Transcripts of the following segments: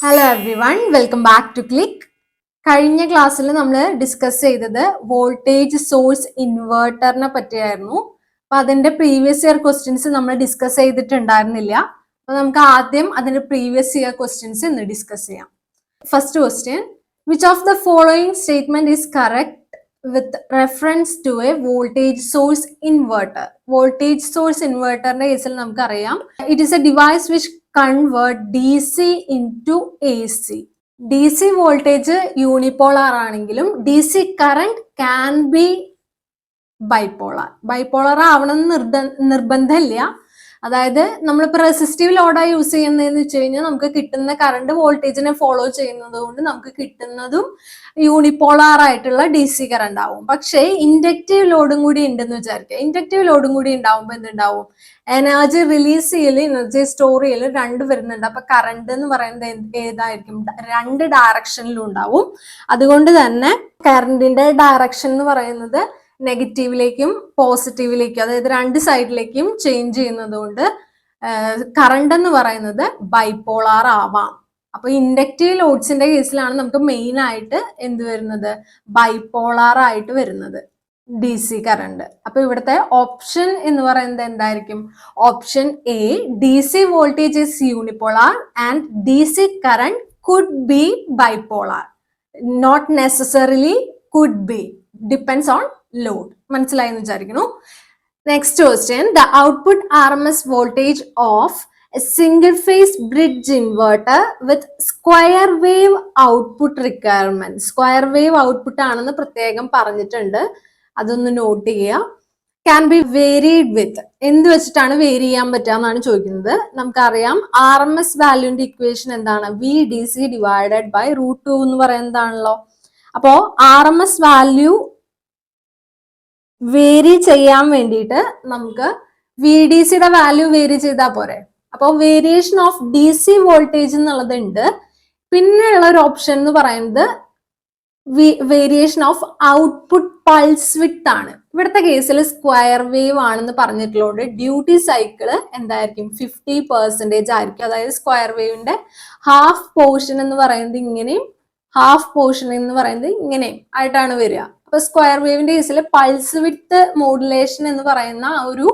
Hello everyone, welcome back to click. കഴിഞ്ഞ ക്ലാസ്സിൽ നമ്മൾ ഡിസ്കസ് ചെയ്തത് വോൾട്ടേജ് സോഴ്സ് ഇൻവേർട്ടറിനെ പറ്റിയായിരുന്നു. അപ്പൊ അതിന്റെ പ്രീവിയസ് ഇയർ ക്വസ്റ്റ്യൻസ് നമ്മൾ ഡിസ്കസ് ചെയ്തിട്ടുണ്ടായിരുന്നില്ല. അപ്പൊ നമുക്ക് ആദ്യം അതിന്റെ പ്രീവിയസ് ഇയർ ക്വസ്റ്റ്യൻസ് ഇന്ന് ഡിസ്കസ് ചെയ്യാം. First question, which of the following statement is correct with reference to a voltage source inverter? Voltage source ഇൻവേർട്ടറിന്റെ കേസിൽ നമുക്കറിയാം, it is a device which convert D C into A C. D C voltage unipolar ആണെങ്കിലും D C current can be bipolar. Bipolar ആവണമെന്ന് നിർബന്ധമില്ല. അതായത് നമ്മളിപ്പോൾ resistive ലോഡായി use ചെയ്യുന്നതെന്ന് വെച്ച് കഴിഞ്ഞാൽ നമുക്ക് കിട്ടുന്ന കറണ്ട് വോൾട്ടേജിനെ ഫോളോ ചെയ്യുന്നത് കൊണ്ട് നമുക്ക് കിട്ടുന്നതും യൂണിപോളാർ ആയിട്ടുള്ള ഡി സി കറണ്ട് ആവും. പക്ഷേ ഇൻഡക്റ്റീവ് ലോഡും കൂടി ഉണ്ടെന്ന് വിചാരിക്കുക. ഇൻഡക്റ്റീവ് ലോഡും കൂടി ഉണ്ടാവുമ്പോൾ എന്തുണ്ടാവും? എനർജി റിലീസ് ചെയ്യല് എനർജി സ്റ്റോർ ചെയ്യല് രണ്ട് വരുന്നുണ്ട്. അപ്പൊ കറണ്ട് എന്ന് പറയുന്നത് ഏതായിരിക്കും? രണ്ട് ഡയറക്ഷനിലും ഉണ്ടാവും. അതുകൊണ്ട് തന്നെ കറണ്ടിന്റെ ഡയറക്ഷൻ എന്ന് പറയുന്നത് നെഗറ്റീവിലേക്കും പോസിറ്റീവിലേക്കും, അതായത് രണ്ട് സൈഡിലേക്കും ചേഞ്ച് ചെയ്യുന്നത് കൊണ്ട് കറണ്ട് എന്ന് പറയുന്നത് ബൈപോളാർ ആവാം. അപ്പൊ ഇൻഡക്റ്റീവ് ലോഡ്സിന്റെ കേസിലാണ് നമുക്ക് മെയിൻ ആയിട്ട് എന്ത് വരുന്നത്? ബൈപോളാർ ആയിട്ട് വരുന്നത് ഡി സി കറണ്ട്. അപ്പൊ ഇവിടുത്തെ ഓപ്ഷൻ എന്ന് പറയുന്നത് എന്തായിരിക്കും? Option A, D C voltage is unipolar and D C current could be bipolar. Not necessarily could be, depends on load. മനസ്സിലായി എന്ന് വിചാരിക്കുന്നു. Next question, the output RMS voltage of A single face bridge inverter with square wave output requirement. Square wave output ആണെന്ന് പ്രത്യേകം പറഞ്ഞിട്ടുണ്ട്, അതൊന്ന് not ചെയ്യുക. Can be varied വിത്ത്, എന്ത് വെച്ചിട്ടാണ് വേരി ചെയ്യാൻ പറ്റുക എന്നാണ് ചോദിക്കുന്നത്. നമുക്കറിയാം RMS വാല്യൂന്റെ ഇക്വേഷൻ എന്താണ്? V DC divided by by √2 എന്ന് പറയുന്നതാണല്ലോ. അപ്പോ RMS വാല്യൂ വേരി ചെയ്യാൻ വേണ്ടിയിട്ട് നമുക്ക് വി ഡി സിയുടെ വാല്യൂ വേരി ചെയ്താൽ പോരെ. അപ്പോൾ variation of D C voltage എന്നുള്ളത് ഉണ്ട്. പിന്നെയുള്ള ഒരു ഓപ്ഷൻ എന്ന് പറയുന്നത് variation of output pulse width ആണ്. ഇവിടുത്തെ കേസിൽ സ്ക്വയർ വേവ് ആണെന്ന് പറഞ്ഞിട്ടുള്ളത് ഡ്യൂട്ടി സൈക്കിള് എന്തായിരിക്കും? 50% ആയിരിക്കും. അതായത് സ്ക്വയർ വേവിന്റെ ഹാഫ് പോർഷൻ എന്ന് പറയുന്നത് ഇങ്ങനെയും ഹാഫ് പോർഷൻ എന്ന് പറയുന്നത് ഇങ്ങനെയും ആയിട്ടാണ് വരിക. അപ്പൊ സ്ക്വയർ വേവിന്റെ കേസിൽ പൾസ് വിഡ്ത്ത് മോഡുലേഷൻ എന്ന് പറയുന്ന ഒരു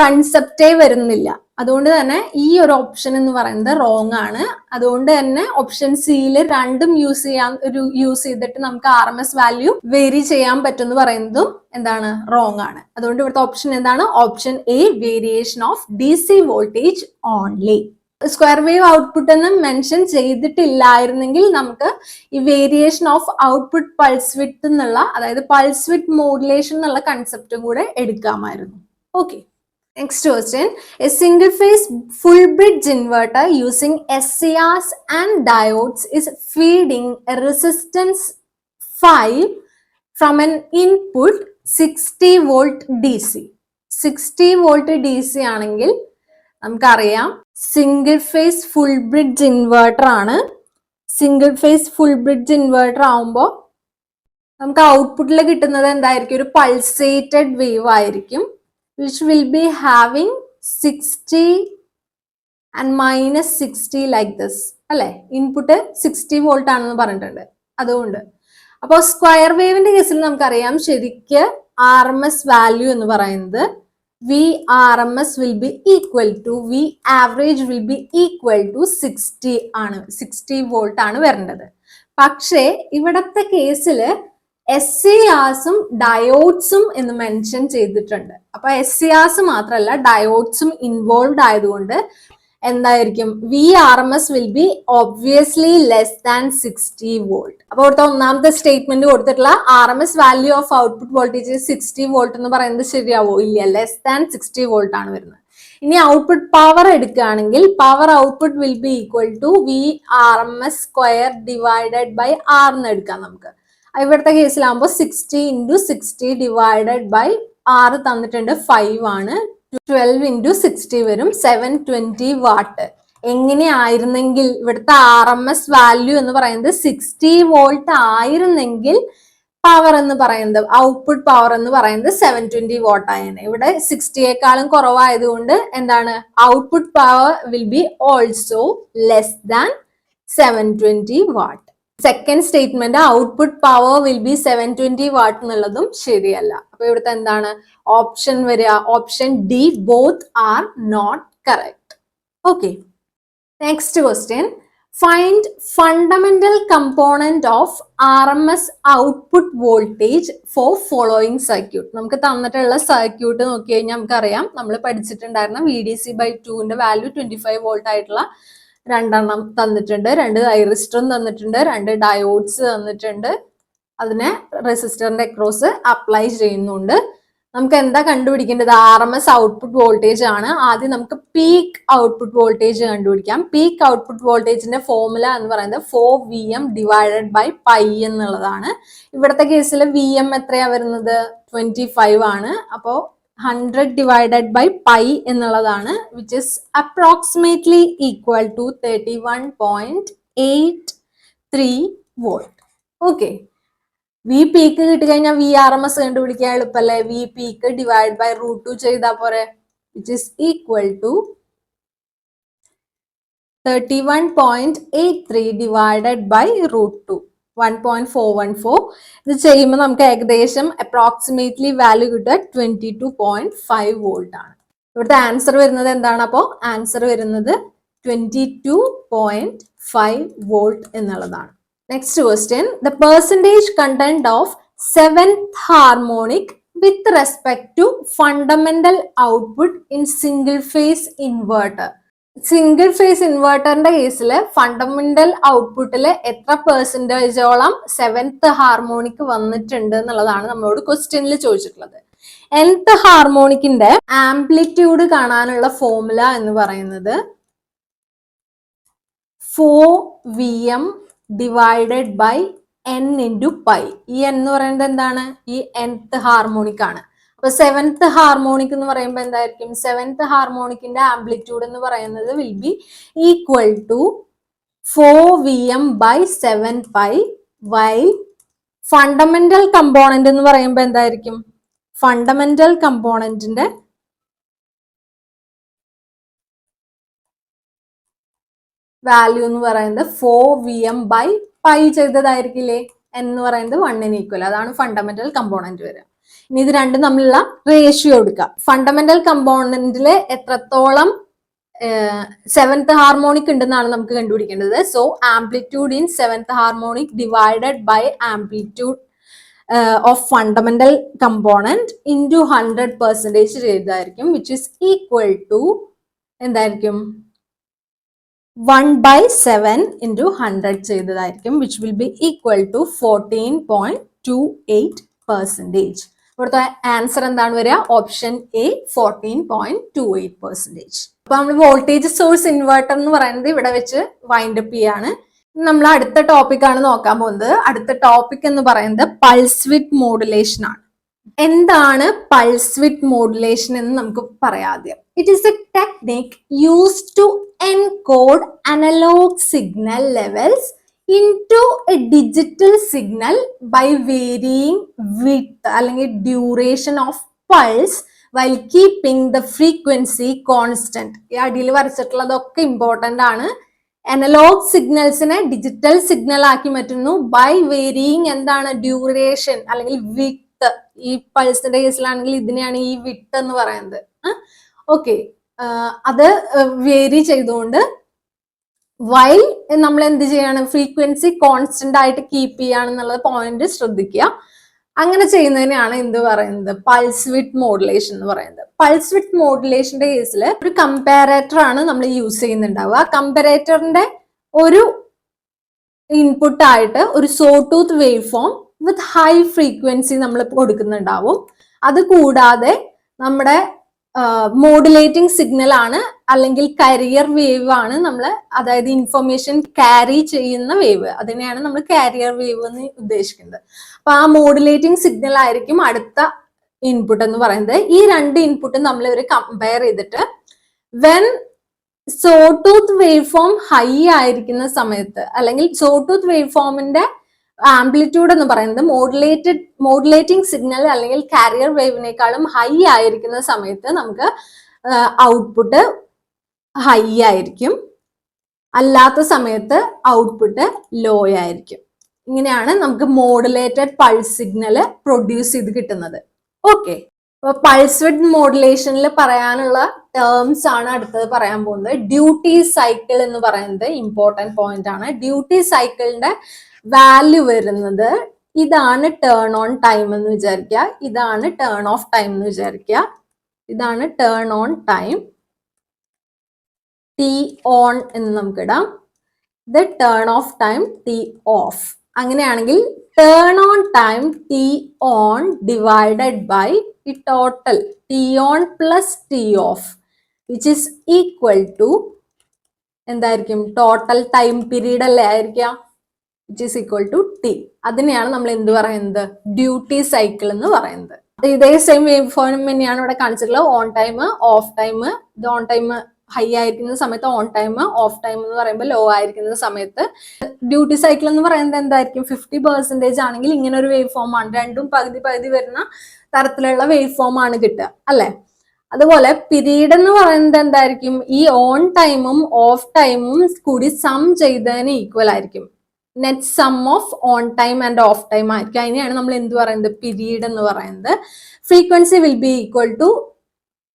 കൺസെപ്റ്റേ വരുന്നില്ല. അതുകൊണ്ട് തന്നെ ഈ ഒരു ഓപ്ഷൻ എന്ന് പറയുന്നത് റോങ് ആണ്. അതുകൊണ്ട് തന്നെ ഓപ്ഷൻ സിയിൽ രണ്ടും യൂസ് ചെയ്തിട്ട് നമുക്ക് RMS വാല്യൂ വേരി ചെയ്യാൻ പറ്റുമെന്ന് പറയുന്നതും എന്താണ്? റോങ് ആണ്. അതുകൊണ്ട് ഇവിടുത്തെ ഓപ്ഷൻ എന്താണ്? Option A, variation of D C voltage only. Square wave output എന്ന് മെൻഷൻ ചെയ്തിട്ടില്ലായിരുന്നെങ്കിൽ നമുക്ക് ഈ variation of output pulse width എന്നുള്ള, അതായത് പൾസ് വിഡ്ത്ത് മോഡുലേഷൻ എന്നുള്ള കൺസെപ്റ്റും കൂടെ എടുക്കാമായിരുന്നു. Okay, next question, a single phase full bridge inverter using SCRs and diodes is feeding a resistance 5 from an input 60 volt DC. 60 volt DC ആണെങ്കിൽ നമുക്കറിയാം single phase full bridge inverter ആണ്. Single phase full bridge inverter ആവുമ്പോൾ നമുക്ക് ഔട്ട്പുട്ടിൽ കിട്ടുന്നത് എന്തായിരിക്കും? ഒരു പൾസേറ്റഡ് wave ആയിരിക്കും, which will be having 60 and -60 like this. അല്ലെ, ഇൻപുട്ട് 60 വോൾട്ട് ആണെന്ന് പറഞ്ഞിട്ടുണ്ട്. അതുകൊണ്ട് അപ്പോൾ സ്ക്വയർ വേവിന്റെ കേസിൽ നമുക്കറിയാം ശരിക്ക് RMS വാല്യൂ എന്ന് പറയുന്നത് VRMS will be equal to V average will be equal to 60 ആണ്. 60 വോൾട്ട് ആണ് വരേണ്ടത്. പക്ഷേ ഇവിടത്തെ കേസില് SCRസും ഡയോഡ്സും എന്ന് മെൻഷൻ ചെയ്തിട്ടുണ്ട്. അപ്പൊ SCRs മാത്രമല്ല ഡയോഡ്സും ഇൻവോൾവ് ആയതുകൊണ്ട് എന്തായിരിക്കും? VRMS will be obviously less than 60 volt. അപ്പൊ ഇവിടുത്തെ ഒന്നാമത്തെ സ്റ്റേറ്റ്മെന്റ് കൊടുത്തിട്ടുള്ള RMS value of output voltage 60 volt എന്ന് പറയുന്നത് ശരിയാവോ? ഇല്ല, ലെസ് ദാൻ 60 വോൾട്ട് ആണ് വരുന്നത്. ഇനി ഔട്ട്പുട്ട് പവർ എടുക്കുകയാണെങ്കിൽ power output will be equal to VRMS square divided by R എന്ന് എടുക്കാം നമുക്ക്. ഇവിടുത്തെ കേസിലാകുമ്പോൾ 60 × 60 ഡിവൈഡഡ് ബൈ R തന്നിട്ടുണ്ട് 5 ആണ്. 12 × 60 വരും, 720 വാട്ട്. എങ്ങനെയായിരുന്നെങ്കിൽ ഇവിടുത്തെ RMS വാല്യൂ എന്ന് പറയുന്നത് 60 വോൾട്ട് ആയിരുന്നെങ്കിൽ പവർ എന്ന് പറയുന്നത്, ഔട്ട്പുട്ട് പവർ എന്ന് പറയുന്നത് 720 വാട്ട് ആയാണ്. ഇവിടെ 60യേക്കാളും കുറവായതുകൊണ്ട് എന്താണ്, output power will be also less than 720 watt. Second statement output power will be 720 watt എന്നുള്ളതും ശരിയല്ല. അപ്പൊ ഇവിടുത്തെ എന്താണ് ഓപ്ഷൻ വരിക, option D, both are not correct. Okay, next question, find fundamental component of RMS output voltage for following circuit. നമുക്ക് തന്നിട്ടുള്ള circuit നോക്കി കഴിഞ്ഞാൽ നമുക്കറിയാം, നമ്മൾ പഠിച്ചിട്ടുണ്ടായിരുന്ന VDC/2ന്റെ വാല്യൂ 25 വോൾട്ട് ആയിട്ടുള്ള രണ്ടെണ്ണം തന്നിട്ടുണ്ട്, 2 തൈറിസ്റ്ററും തന്നിട്ടുണ്ട്, 2 ഡയോഡ്സ് തന്നിട്ടുണ്ട്, അതിനെ റെസിസ്റ്ററിന്റെ അക്രോസ് അപ്ലൈ ചെയ്യുന്നുണ്ട്. നമുക്ക് എന്താ കണ്ടുപിടിക്കേണ്ടത്, RMS ഔട്ട്പുട്ട് വോൾട്ടേജ് ആണ്. ആദ്യം നമുക്ക് പീക്ക് ഔട്ട്പുട്ട് വോൾട്ടേജ് കണ്ടുപിടിക്കാം. പീക്ക് ഔട്ട്പുട്ട് വോൾട്ടേജിന്റെ ഫോർമുല എന്ന് പറയുന്നത് 4Vm ഡിവൈഡഡ് ബൈ പൈ എന്നുള്ളതാണ്. ഇവിടുത്തെ കേസിൽ Vm എത്രയാ വരുന്നത്, 25 ആണ്. അപ്പോൾ 100 ഡിവൈഡഡ് ബൈ പൈ എന്നുള്ളതാണ്, which is approximately equal to 31.83 volt. Okay, V peak കിട്ടിക്കഴിഞ്ഞാൽ VRMS കണ്ടുപിടിക്കാൻ എളുപ്പല്ലേ. വി പീക്ക് ഡിവൈഡ് ബൈ √2 ചെയ്താൽ പോരെ, which is equal to 31.83 divided by √2, 1.414. ഇത് ചെയ്യുമ്പോൾ നമുക്ക് ഏകദേശം അപ്രോക്സിമേറ്റ്ലി വാല്യൂ കിട്ടുക 22.5 വോൾട്ട് ആണ്. ഇവിടുത്തെ ആൻസർ വരുന്നത് എന്താണ്, അപ്പോൾ ആൻസർ വരുന്നത് 22.5 വോൾട്ട് എന്നുള്ളതാണ്. Next question, the percentage content of 7th harmonic with respect to fundamental output in single phase inverter. Single phase ഇൻവേർട്ടറിന്റെ കേസിൽ ഫണ്ടമെന്റൽ ഔട്ട്പുട്ടിൽ എത്ര പെർസെന്റേജോളം 7th ഹാർമോണിക് വന്നിട്ടുണ്ട് എന്നുള്ളതാണ് നമ്മളോട് ക്വസ്റ്റ്യനിൽ ചോദിച്ചിട്ടുള്ളത്. nth ഹാർമോണിക്കിന്റെ ആംപ്ലിറ്റ്യൂഡ് കാണാനുള്ള ഫോർമുല എന്ന് പറയുന്നത് 4Vm divided by n into pi. ഈ n എന്ന് പറയുന്നത് എന്താണ്, ഈ nth ഹാർമോണിക് ആണ്. അപ്പൊ 7th ഹാർമോണിക് എന്ന് പറയുമ്പോൾ എന്തായിരിക്കും, 7th ഹാർമോണിക്കിന്റെ ആംപ്ലിറ്റ്യൂഡ് എന്ന് പറയുന്നത് will be equal to 4Vm by 7 pi. While fundamental component എന്ന് പറയുമ്പോൾ എന്തായിരിക്കും, ഫണ്ടമെന്റൽ കമ്പോണന്റിന്റെ വാല്യൂ എന്ന് പറയുന്നത് 4Vm ബൈ പൈ ചെയ്തതായിരിക്കില്ലേ, എന്ന് പറയുന്നത് 1ന് ഈക്വൽ. അതാണ് ഫണ്ടമെന്റൽ കമ്പോണന്റ് വരിക. ഇനി ഇത് രണ്ടും തമ്മിലുള്ള റേഷ്യോ എടുക്കുക. ഫണ്ടമെന്റൽ കമ്പോണന്റിൽ എത്രത്തോളം 7th ഹാർമോണിക് ഉണ്ടെന്നാണ് നമുക്ക് കണ്ടുപിടിക്കേണ്ടത്. So amplitude in 7th harmonic divided by amplitude of fundamental component into 100% ചെയ്തതായിരിക്കും, വിച്ച് ഇസ് ഈക്വൽ ടു എന്തായിരിക്കും, 1/7 ഇൻറ്റു 100 ചെയ്തതായിരിക്കും, which will be equal to 14.28%. ഇവിടുത്തെ ആൻസർ എന്താണ് വരിക, ഓപ്ഷൻ എ, 14.28%. അപ്പൊ നമ്മൾ വോൾട്ടേജ് സോഴ്സ് ഇൻവെർട്ടർ എന്ന് പറയുന്നത് ഇവിടെ വെച്ച് വൈൻഡ് അപ്പ് ചെയ്യാണ്. നമ്മൾ അടുത്ത ടോപ്പിക് ആണ് നോക്കാൻ പോകുന്നത്. അടുത്ത ടോപ്പിക് എന്ന് പറയുന്നത് പൾസ് വിഡ്ത്ത് മോഡുലേഷൻ ആണ്. എന്താണ് പൾസ് വിഡ്ത്ത് മോഡുലേഷൻ എന്ന് നമുക്ക് പറയാം ആദ്യം. It is a technique used to encode analog signal levels into a digital signal by varying width അല്ലെങ്കിൽ duration of pulse while keeping the frequency constant. ഈ അടിയിൽ വരച്ചിട്ടുള്ളതൊക്കെ important ആണ്. അനലോഗ് സിഗ്നൽസിനെ ഡിജിറ്റൽ സിഗ്നൽ ആക്കി മാറ്റുന്നു ബൈ വേരിയിങ് എന്താണ്, duration അല്ലെങ്കിൽ width. ഈ പൾസിന്റെ കേസിലാണെങ്കിൽ ഇതിനെയാണ് ഈ വിഡ്ത്ത് എന്ന് പറയുന്നത്. ഓക്കെ, അത് വേരി ചെയ്തുകൊണ്ട് വൈൽ നമ്മൾ എന്ത് ചെയ്യാണ്, ഫ്രീക്വൻസി കോൺസ്റ്റന്റ് ആയിട്ട് കീപ്പ് ചെയ്യാണെന്നുള്ളത് പോയിന്റ് ശ്രദ്ധിക്കുക. അങ്ങനെ ചെയ്യുന്നതിനെയാണ് എന്ത് പറയുന്നത്, പൾസ് വിഡ്ത്ത് മോഡുലേഷൻ എന്ന് പറയുന്നത്. പൾസ് വിഡ്ത്ത് മോഡുലേഷന്റെ കേസിൽ ഒരു കമ്പാരേറ്റർ ആണ് നമ്മൾ യൂസ് ചെയ്യുന്നുണ്ടാവുക. ആ കമ്പാരേറ്ററിന്റെ ഒരു ഇൻപുട്ട് ആയിട്ട് ഒരു so tooth wave form with high frequency നമ്മൾ കൊടുക്കുന്നുണ്ടാവും. അത് കൂടാതെ നമ്മുടെ മോഡുലേറ്റിംഗ് സിഗ്നൽ ആണ് അല്ലെങ്കിൽ കാരിയർ വേവ് ആണ് നമ്മൾ, അതായത് ഇൻഫർമേഷൻ ക്യാരി ചെയ്യുന്ന വേവ്, അതിനെയാണ് നമ്മൾ കാരിയർ വേവ് എന്ന് ഉദ്ദേശിക്കുന്നത്. അപ്പൊ ആ മോഡുലേറ്റിംഗ് സിഗ്നൽ ആയിരിക്കും അടുത്ത ഇൻപുട്ട് എന്ന് പറയുന്നത്. ഈ രണ്ട് ഇൻപുട്ടും നമ്മൾ ഇവർ കമ്പയർ ചെയ്തിട്ട് when so tooth wave form high ആയിരിക്കുന്ന സമയത്ത് അല്ലെങ്കിൽ സോ ടൂത്ത് വേവ് ഫോമിന്റെ ആംപ്ലിറ്റ്യൂഡ് എന്ന് പറയുന്നത് മോഡുലേറ്റിംഗ് സിഗ്നൽ അല്ലെങ്കിൽ കാരിയർ വേവിനേക്കാളും ഹൈ ആയിരിക്കുന്ന സമയത്ത് നമുക്ക് ഔട്ട്പുട്ട് ഹൈ ആയിരിക്കും, അല്ലാത്ത സമയത്ത് ഔട്ട്പുട്ട് ലോ ആയിരിക്കും. ഇങ്ങനെയാണ് നമുക്ക് മോഡുലേറ്റഡ് പൾസ് സിഗ്നൽ പ്രൊഡ്യൂസ് ചെയ്ത് കിട്ടുന്നത്. ഓക്കെ, അപ്പൊ പൾസ് വിഡ്ത്ത് മോഡുലേഷനിൽ പറയാനുള്ള ടേംസ് ആണ് അടുത്തത് പറയാൻ പോകുന്നത്. ഡ്യൂട്ടി സൈക്കിൾ എന്ന് പറയുന്നത് ഇമ്പോർട്ടന്റ് പോയിന്റ് ആണ്. ഡ്യൂട്ടി സൈക്കിളിന്റെ വാല്യൂ വരുന്നത് ഇതാണ് ടേൺ ഓൺ ടൈം എന്ന് വിചാരിക്കുക, ഇതാണ് ടേൺ ഓഫ് ടൈം എന്ന് വിചാരിക്കുക. ഇതാണ് turn on time, T on എന്ന് നമുക്ക് ഇടാം. ഇത് turn off time, T off. അങ്ങനെയാണെങ്കിൽ turn on time T on divided by ഈ total T on plus T off which is equal to എന്തായിരിക്കും? ടോട്ടൽ ടൈം പീരീഡ് അല്ലേ ആയിരിക്കാം, which is equal to T. അതിനെയാണ് നമ്മൾ എന്ത് പറയുന്നത്? ഡ്യൂട്ടി സൈക്കിൾ എന്ന് പറയുന്നത്. ഇതേ സെയിം വേവ് ഫോം തന്നെയാണ് ഇവിടെ കാണിച്ചിട്ടുള്ളത്. On time, off time. ഇത് ഓൺ ടൈം ഹൈ ആയിരിക്കുന്ന സമയത്ത് ഓൺ ടൈം, ഓഫ് ടൈം എന്ന് പറയുമ്പോൾ ലോ ആയിരിക്കുന്ന സമയത്ത്. ഡ്യൂട്ടി സൈക്കിൾ എന്ന് പറയുന്നത് എന്തായിരിക്കും? 50% ആണെങ്കിൽ ഇങ്ങനെ ഒരു വേവ് ഫോം ആണ്. രണ്ടും പകുതി പകുതി വരുന്ന തരത്തിലുള്ള വേവ് ഫോം ആണ് കിട്ടുക, അല്ലെ? അതുപോലെ പീരീഡ് എന്ന് പറയുന്നത് എന്തായിരിക്കും? ഈ ഓൺ ടൈമും ഓഫ് ടൈമും കൂടി സം ചെയ്തതിന് ഈക്വൽ ആയിരിക്കും. Net sum of on time and off time ആയിരിക്കും. അതിനെയാണ് നമ്മൾ എന്ത് പറയുന്നത്? പീരീഡ് എന്ന് പറയുന്നത്. Frequency will be equal to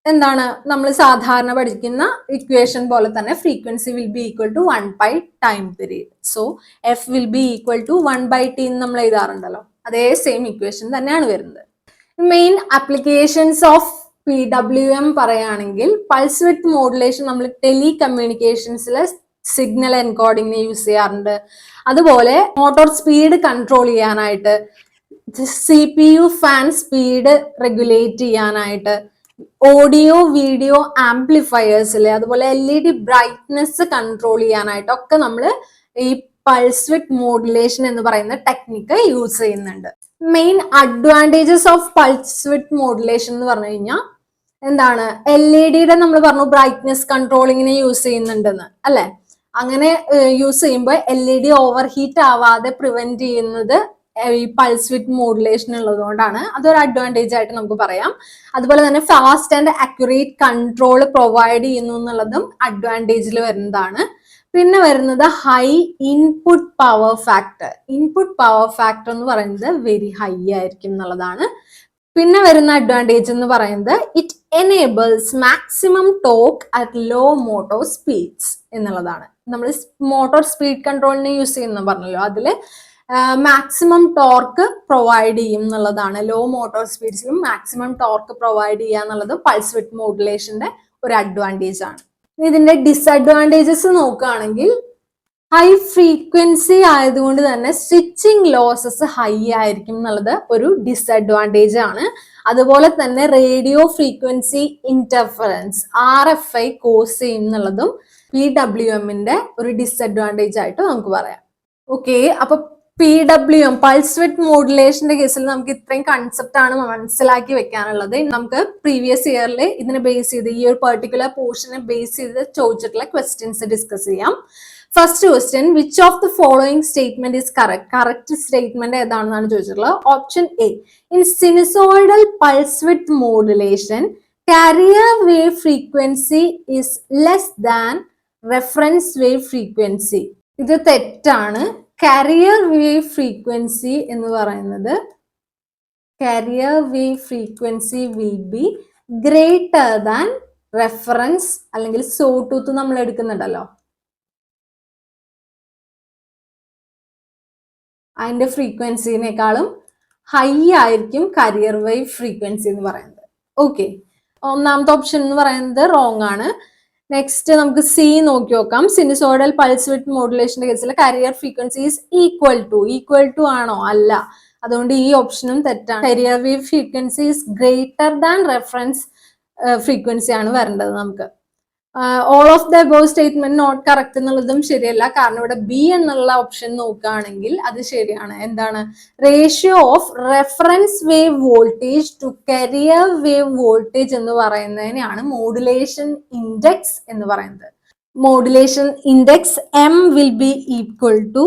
എന്താണ്? നമ്മൾ സാധാരണ പഠിക്കുന്ന ഇക്വേഷൻ പോലെ തന്നെ frequency will be equal to 1/, time period. So F will be equal to 1/t എന്ന് നമ്മൾ എഴുതാറുണ്ടല്ലോ, അതേ സെയിം ഇക്വേഷൻ തന്നെയാണ് വരുന്നത്. മെയിൻ ആപ്ലിക്കേഷൻസ് ഓഫ് PWM പറയുകയാണെങ്കിൽ പൾസ് വിഡ്ത്ത് മോഡുലേഷൻ നമ്മൾ ടെലി കമ്മ്യൂണിക്കേഷൻസിലെ സിഗ്നൽ എൻകോഡിങ്ങിന് യൂസ് ചെയ്യാറുണ്ട്. അതുപോലെ മോട്ടോർ സ്പീഡ് കൺട്രോൾ ചെയ്യാനായിട്ട്, CPU ഫാൻ സ്പീഡ് റെഗുലേറ്റ് ചെയ്യാനായിട്ട്, ഓഡിയോ വീഡിയോ ആംപ്ലിഫയേഴ്സിൽ, അതുപോലെ LED ബ്രൈറ്റ്നെസ് കൺട്രോൾ ചെയ്യാനായിട്ടൊക്കെ നമ്മൾ ഈ പൾസ് വിഡ്ത്ത് മോഡുലേഷൻ എന്ന് പറയുന്ന ടെക്നിക്ക് യൂസ് ചെയ്യുന്നുണ്ട്. Main advantages of pulse width modulation എന്ന് പറഞ്ഞു കഴിഞ്ഞാൽ എന്താണ്? LED നമ്മൾ പറഞ്ഞു ബ്രൈറ്റ്നെസ് കൺട്രോളിങ്ങിനെ യൂസ് ചെയ്യുന്നുണ്ടെന്ന്, അല്ലെ? അങ്ങനെ യൂസ് ചെയ്യുമ്പോൾ LED ഓവർ ഹീറ്റ് ആവാതെ പ്രിവെന്റ് ചെയ്യുന്നത് ഈ പൾസ് വിഡ്ത്ത് മോഡുലേഷൻ ഉള്ളതുകൊണ്ടാണ്. അതൊരു അഡ്വാൻറ്റേജ് ആയിട്ട് നമുക്ക് പറയാം. അതുപോലെ തന്നെ fast and accurate control provide ചെയ്യുന്നു എന്നുള്ളതും അഡ്വാൻറ്റേജിൽ വരുന്നതാണ്. പിന്നെ വരുന്നത് high input power factor. Input power factor എന്ന് പറയുന്നത് വെരി ഹൈ ആയിരിക്കും എന്നുള്ളതാണ്. പിന്നെ വരുന്ന അഡ്വാൻറ്റേജ് എന്ന് പറയുന്നത് it enables maximum torque at low motor speeds എന്നുള്ളതാണ്. നമ്മൾ മോട്ടോർ സ്പീഡ് കൺട്രോളിന് യൂസ് ചെയ്യുന്ന പറഞ്ഞല്ലോ, അതിൽ മാക്സിമം ടോർക്ക് പ്രൊവൈഡ് ചെയ്യും എന്നുള്ളതാണ്. ലോ മോട്ടോർ സ്പീഡ്സിലും മാക്സിമം ടോർക്ക് പ്രൊവൈഡ് ചെയ്യുക എന്നുള്ളത് പൾസ് വിഡ്ത്ത് മോഡുലേഷന്റെ ഒരു അഡ്വാൻറ്റേജ് ആണ്. ഇതിന്റെ ഡിസഡ്വാൻറ്റേജസ് നോക്കുകയാണെങ്കിൽ ഹൈ ഫ്രീക്വൻസി ആയതുകൊണ്ട് തന്നെ സ്വിച്ചിങ് ലോസസ് ഹൈ ആയിരിക്കും എന്നുള്ളത് ഒരു ഡിസഡ്വാൻറ്റേജ് ആണ്. അതുപോലെ തന്നെ radio frequency interference RFI cause ചെയ്യും എന്നുള്ളതും PWMന്റെ ഒരു ഡിസഡ്വാൻറ്റേജ് ആയിട്ട് നമുക്ക് പറയാം. ഓക്കെ, അപ്പൊ PWM പൾസ് വിഡ്ത്ത് മോഡുലേഷന്റെ കേസിൽ നമുക്ക് ഇത്രയും കൺസെപ്റ്റ് ആണ് മനസ്സിലാക്കി വെക്കാനുള്ളത്. നമുക്ക് പ്രീവിയസ് ഇയറിൽ ഇതിനെ ബേസ് ചെയ്ത് ഈ ഒരു പെർട്ടിക്കുലർ പോർഷനെ ബേസ് ചെയ്ത് ചോദിച്ചിട്ടുള്ള ക്വസ്റ്റ്യൻസ് ഡിസ്കസ് ചെയ്യാം. First question, which of the following statement is correct? Correct statement ഏതാണെന്നാണ് ചോദിച്ചിട്ടുള്ളത്. Option A, in sinusoidal pulse width modulation carrier wave frequency is less than reference wave frequency. ഇത് തെറ്റാണ്. Carrier wave frequency എന്ന് പറയുന്നത് carrier wave frequency will be greater than reference അല്ലെങ്കിൽ sawtooth നമ്മൾ എടുക്കുന്നുണ്ടല്ലോ, അതിന്റെ ഫ്രീക്വൻസിനേക്കാളും ഹൈ ആയിരിക്കും കാരിയർ വേവ് ഫ്രീക്വൻസി എന്ന് പറയുന്നത്. ഓക്കെ, ഒന്നാമത്തെ ഓപ്ഷൻ എന്ന് പറയുന്നത് റോങ് ആണ്. നെക്സ്റ്റ് നമുക്ക് സി നോക്കി നോക്കാം. സിനുസോയിഡൽ പൾസ് വിഡ്ത്ത് മോഡുലേഷന്റെ കേസിൽ carrier frequency is equal to ആണോ? അല്ല. അതുകൊണ്ട് ഈ ഓപ്ഷനും തെറ്റാണ്. Carrier wave frequency is greater than reference frequency ആണ് വരേണ്ടത് നമുക്ക്. All of the above statement not correct എന്നുള്ളതും ശരിയല്ല. കാരണം ഇവിടെ ബി എന്നുള്ള ഓപ്ഷൻ നോക്കുകയാണെങ്കിൽ അത് ശരിയാണ്. എന്താണ്? Ratio of reference wave voltage to carrier wave voltage എന്ന് പറയുന്നതിനെയാണ് മോഡുലേഷൻ ഇൻഡെക്സ് എന്ന് പറയുന്നത്. Modulation index M will be equal to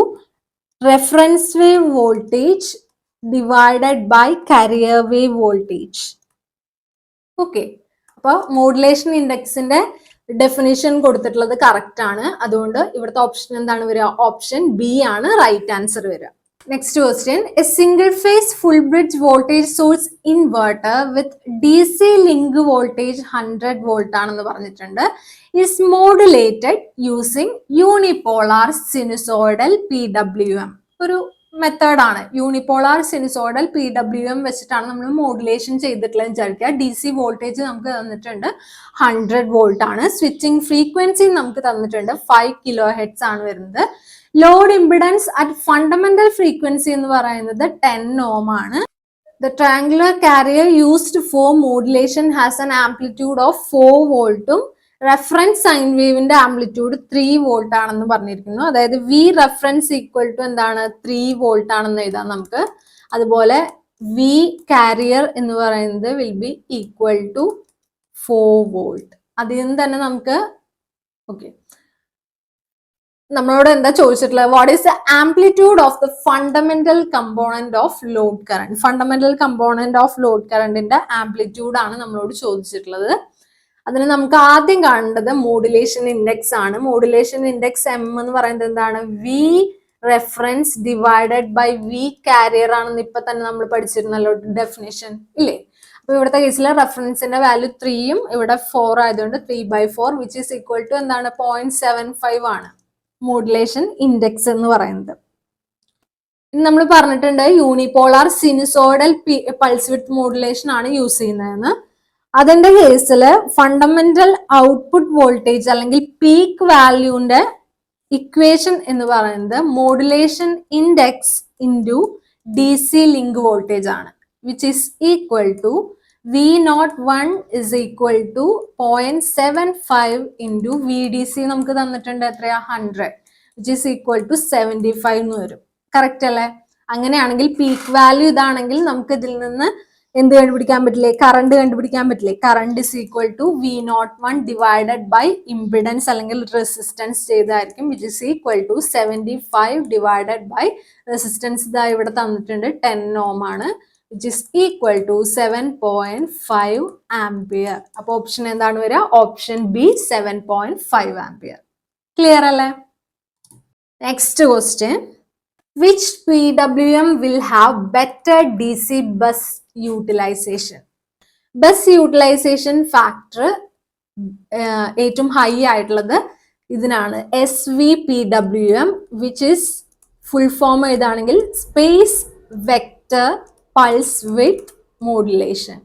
reference wave voltage divided by carrier wave voltage. Okay, അപ്പൊ മോഡുലേഷൻ ഇൻഡെക്സിന്റെ ഡെഫിനിഷൻ കൊടുത്തിട്ടുള്ളത് കറക്റ്റ് ആണ്. അതുകൊണ്ട് ഇവിടുത്തെ ഓപ്ഷൻ എന്താണ് വരിക? ഓപ്ഷൻ ബി ആണ് റൈറ്റ് ആൻസർ വരിക. Next question, a single phase full bridge voltage source inverter with DC link voltage 100 volt ആണെന്ന് പറഞ്ഞിട്ടുണ്ട്. Is modulated using unipolar sinusoidal PWM. ഒരു മെത്തേഡാണ്. യൂണിപോളാർ സിനുസോയിഡൽ PWM വെച്ചിട്ടാണ് നമ്മൾ മോഡുലേഷൻ ചെയ്തിട്ടുള്ളത് വിചാരിക്കുക. DC വോൾട്ടേജ് നമുക്ക് തന്നിട്ടുണ്ട് 100 വോൾട്ട് ആണ്. സ്വിച്ചിങ് ഫ്രീക്വൻസി നമുക്ക് തന്നിട്ടുണ്ട് 5 kHz ആണ് വരുന്നത്. Load impedance at fundamental frequency എന്ന് പറയുന്നത് 10 ohm ആണ്. The triangular carrier used for modulation has an amplitude of 4 വോൾട്ടും റെഫറൻസ് സൈൻ വേവിന്റെ ആംപ്ലിറ്റ്യൂഡ് 3 വോൾട്ട് ആണെന്ന് പറഞ്ഞിരിക്കുന്നു. അതായത് V റെഫറൻസ് ഈക്വൽ ടു എന്താണ്? 3 വോൾട്ട് ആണെന്ന് എഴുതാം നമുക്ക്. അതുപോലെ V കാരിയർ എന്ന് പറയുന്നത് will be equal to 4 volt. അതിൽ നിന്ന് തന്നെ നമുക്ക് ഓക്കെ, നമ്മളോട് എന്താ ചോദിച്ചിട്ടുള്ളത്? What is the amplitude of the fundamental component of load current? Fundamental component of load കറന്റിന്റെ ആംപ്ലിറ്റ്യൂഡ് ആണ് നമ്മളോട് ചോദിച്ചിട്ടുള്ളത്. അതിന് നമുക്ക് ആദ്യം കാണേണ്ടത് മോഡുലേഷൻ ഇൻഡെക്സ് ആണ്. മോഡുലേഷൻ ഇൻഡെക്സ് M എന്ന് പറയുന്നത് എന്താണ്? V reference divided by V carrier ആണെന്ന് ഇപ്പൊ തന്നെ നമ്മൾ പഠിച്ചിരുന്നല്ലോ ഡെഫിനേഷൻ ഇല്ലേ? അപ്പൊ ഇവിടുത്തെ കേസിൽ റെഫറൻസിന്റെ വാല്യൂ 3യും ഇവിടെ 4 ആയതുകൊണ്ട് 3/4 വിച്ച് ഈസ് ഈക്വൽ ടു എന്താണ്? 0.75 ആണ് മോഡുലേഷൻ ഇൻഡെക്സ് എന്ന് പറയുന്നത്. നമ്മൾ പറഞ്ഞിട്ടുണ്ട് unipolar sinusoidal pulse width modulation ആണ് യൂസ് ചെയ്യുന്നതെന്ന്. അതിന്റെ കേസിൽ ഫണ്ടമെന്റൽ ഔട്ട്പുട്ട് വോൾട്ടേജ് അല്ലെങ്കിൽ പീക്ക് വാല്യൂന്റെ ഇക്വേഷൻ എന്ന് പറയുന്നത് modulation index into DC link voltage ആണ്, which is equal to V01 is equal to 0.75 into VDC നമുക്ക് തന്നിട്ടുണ്ട് എത്രയാ? 100 which is equal to 75 എന്ന് വരും. കറക്റ്റ് അല്ലേ? അങ്ങനെയാണെങ്കിൽ പീക്ക് വാല്യൂ ഇതാണെങ്കിൽ നമുക്ക് ഇതിൽ നിന്ന് എന്ത് കണ്ടുപിടിക്കാൻ പറ്റില്ലേ? കറണ്ട് കണ്ടുപിടിക്കാൻ പറ്റില്ലേ? Current is equal to V01 divided by impedance അല്ലെങ്കിൽ റെസിസ്റ്റൻസ് ചെയ്തായിരിക്കും, which is equal to 75 divided by resistance ഇതാ ഇവിടെ തന്നിട്ടുണ്ട് 10 ohm ആണ്, which is equal to 7.5 ampere. അപ്പൊ ഓപ്ഷൻ എന്താണ് വരിക? Option B 7.5 ampere. ക്ലിയർ അല്ലേ? Next question, which PWM will have better DC bus utilization? Bus utilisation factor ഏറ്റവും high ആയിട്ടുള്ളത് ഇതിനാണ്, SVPWM, which is full form ഏതാണെങ്കിൽ space vector pulse width modulation.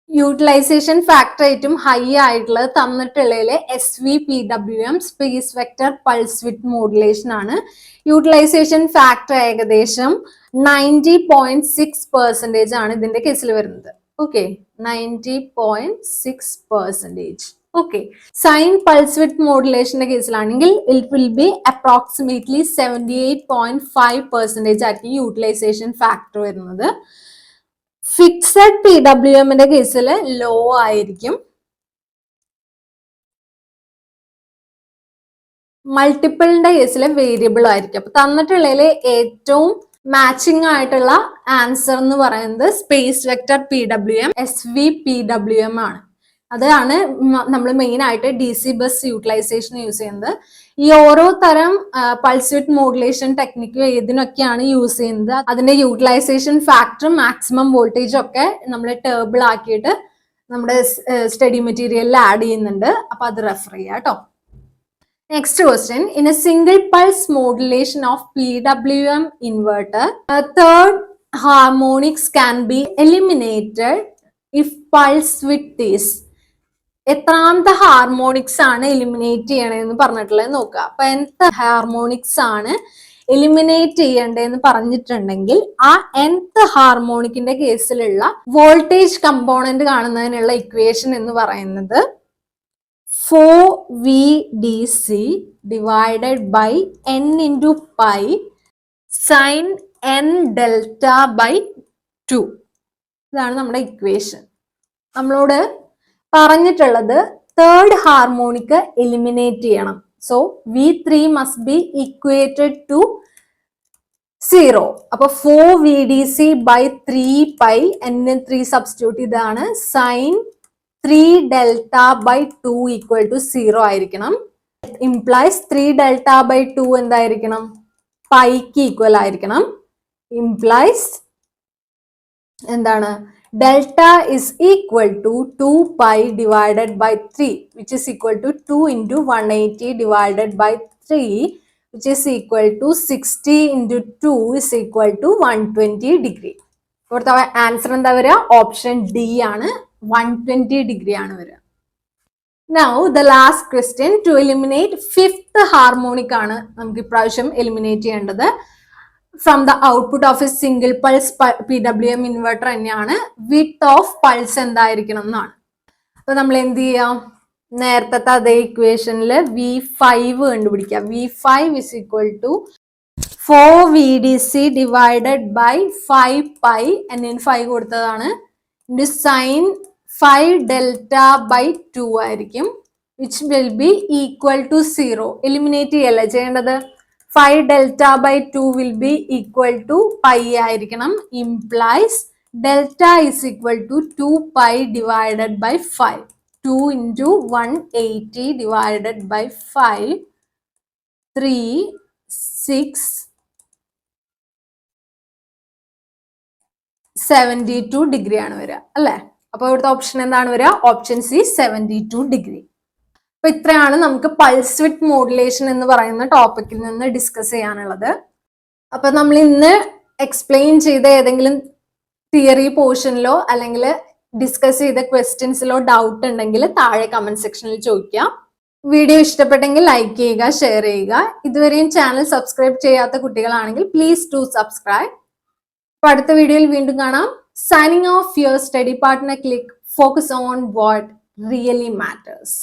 Utilisation factor ഏറ്റവും high ആയിട്ടുള്ളത് തന്നിട്ടുള്ളതിലെ SVPWM space vector pulse width modulation ആണ്. Utilisation factor ഏകദേശം 90.6% ആണ് ഇതിന്റെ കേസിൽ വരുന്നത്. Okay, 90.6%. Okay, sine pulse width മോഡുലേഷന്റെ കേസിലാണെങ്കിൽ ഇറ്റ് വിൽ ബി അപ്രോക്സിമേറ്റ്ലി 78.5% ആയിരിക്കും യൂട്ടിലൈസേഷൻ ഫാക്ടർ വരുന്നത്. ഫിക്സഡ് PWMന്റെ കേസിൽ ലോ ആയിരിക്കും. മൾട്ടിപ്പിളിന്റെ കേസിൽ വേരിയബിൾ ആയിരിക്കും. അപ്പൊ തന്നിട്ടുള്ളതിൽ ഏറ്റവും മാച്ചിങ് ആയിട്ടുള്ള ആൻസർ എന്ന് പറയുന്നത് സ്പേസ് വെക്ടർ PWM SVPWM ആണ്. അതാണ് നമ്മൾ മെയിൻ ആയിട്ട് DC ബസ് യൂട്ടിലൈസേഷൻ യൂസ് ചെയ്യുന്നത്. ഈ ഓരോ തരം പൾസ് വിഡ്ത്ത് മോഡുലേഷൻ ടെക്നിക്ക് ഏതിനൊക്കെയാണ് യൂസ് ചെയ്യുന്നത്, അതിന്റെ യൂട്ടിലൈസേഷൻ ഫാക്ടറും മാക്സിമം വോൾട്ടേജും ഒക്കെ നമ്മൾ ടേബിൾ ആക്കിയിട്ട് നമ്മുടെ സ്റ്റഡി മെറ്റീരിയലിൽ ആഡ് ചെയ്യുന്നുണ്ട്. അപ്പൊ അത് റെഫർ ചെയ്യാം കേട്ടോ. Next question, in A single pulse modulation of PWM inverter third harmonics can be eliminated if pulse width is. എത്രാമത്തെ ഹാർമോണിക്സ് ആണ് എലിമിനേറ്റ് ചെയ്യണതെന്ന് പറഞ്ഞിട്ടുള്ളത് നോക്കുക. അപ്പൊ nth ഹാർമോണിക്സ് ആണ് എലിമിനേറ്റ് ചെയ്യേണ്ടതെന്ന് പറഞ്ഞിട്ടുണ്ടെങ്കിൽ ആ nth ഹാർമോണിക്കിന്റെ കേസിലുള്ള വോൾട്ടേജ് കമ്പോണന്റ് കാണുന്നതിനുള്ള ഇക്വേഷൻ എന്ന് പറയുന്നത് 4VDC divided by n into pi sin n delta by 2. ഇതാണ് നമ്മുടെ ഇക്വേഷൻ. നമ്മളോട് പറഞ്ഞിട്ടുള്ളത് തേർഡ് ഹാർമോണിക് എലിമിനേറ്റ് ചെയ്യണം. So V3 must be equated to 0. അപ്പൊ 4 VDC by 3 pi n3 substitute ഇതാണ് sine 3 delta by 2 equal to 0 ആയിരിക്കണം. ഇംപ്ലൈസ് 3 ഡെൽറ്റ ബൈ 2 എന്തായിരിക്കണം? പൈക്ക് ഈക്വൽ ആയിരിക്കണം. ഇംപ്ലൈസ് എന്താണ്? Delta is equal to 2 pi divided by 3 which is equal to 2 into 180 divided by 3 which is equal to 60 into 2 is equal to 120 degree. ഇവിടുത്തെ answer എന്താ വരിക? Option D ആണ്, 120 degree ആണ് വരിക. Now the last question, to eliminate fifth harmonic ആണ് നമുക്ക് ഇപ്രാവശ്യം eliminate ചെയ്യേണ്ടത്. From the output of A single pulse PWM inverter തന്നെയാണ്. വിഡ്ത്ത് ഓഫ് പൾസ് എന്തായിരിക്കണം എന്നാണ്. അപ്പൊ നമ്മൾ എന്ത് ചെയ്യാം? നേരത്തെ അതേ ഇക്വേഷനിൽ V5 കണ്ടുപിടിക്കാം. V5 is equal to 4 VDC divided by 5 pi n 5 കൊടുത്തതാണ് ഇൻറ്റു സൈൻ 5 ഡെൽറ്റ ബൈ 2 ആയിരിക്കും which will be equal to 0. Eliminate ചെയ്യല്ലേ ചെയ്യേണ്ടത്? 5 delta by 2 will be equal to pi ആയിരിക്കണം. Implies delta is equal to 2 pi divided by 5. 2 into 180 divided by 5, 3, 6, 72 degree ആണ് വരിക അല്ലെ? അപ്പൊ ഇവിടുത്തെ ഓപ്ഷൻ എന്താണ് വരിക? Option C 72 degree. അപ്പൊ ഇത്രയാണ് നമുക്ക് പൾസ് വിഡ്ത്ത് മോഡുലേഷൻ എന്ന് പറയുന്ന ടോപ്പിക്കിൽ നിന്ന് ഡിസ്കസ് ചെയ്യാനുള്ളത്. അപ്പൊ നമ്മൾ ഇന്ന് എക്സ്പ്ലെയിൻ ചെയ്ത ഏതെങ്കിലും തിയറി പോർഷനിലോ അല്ലെങ്കിൽ ഡിസ്കസ് ചെയ്ത ക്വസ്റ്റ്യൻസിലോ ഡൗട്ട് ഉണ്ടെങ്കിൽ താഴെ കമന്റ് സെക്ഷനിൽ ചോദിക്കാം. വീഡിയോ ഇഷ്ടപ്പെട്ടെങ്കിൽ ലൈക്ക് ചെയ്യുക, ഷെയർ ചെയ്യുക. ഇതുവരെയും ചാനൽ സബ്സ്ക്രൈബ് ചെയ്യാത്ത കുട്ടികളാണെങ്കിൽ പ്ലീസ് ഡു സബ്സ്ക്രൈബ്. അപ്പൊ അടുത്ത വീഡിയോയിൽ വീണ്ടും കാണാം. Signing off your study partner click. Focus on what really matters.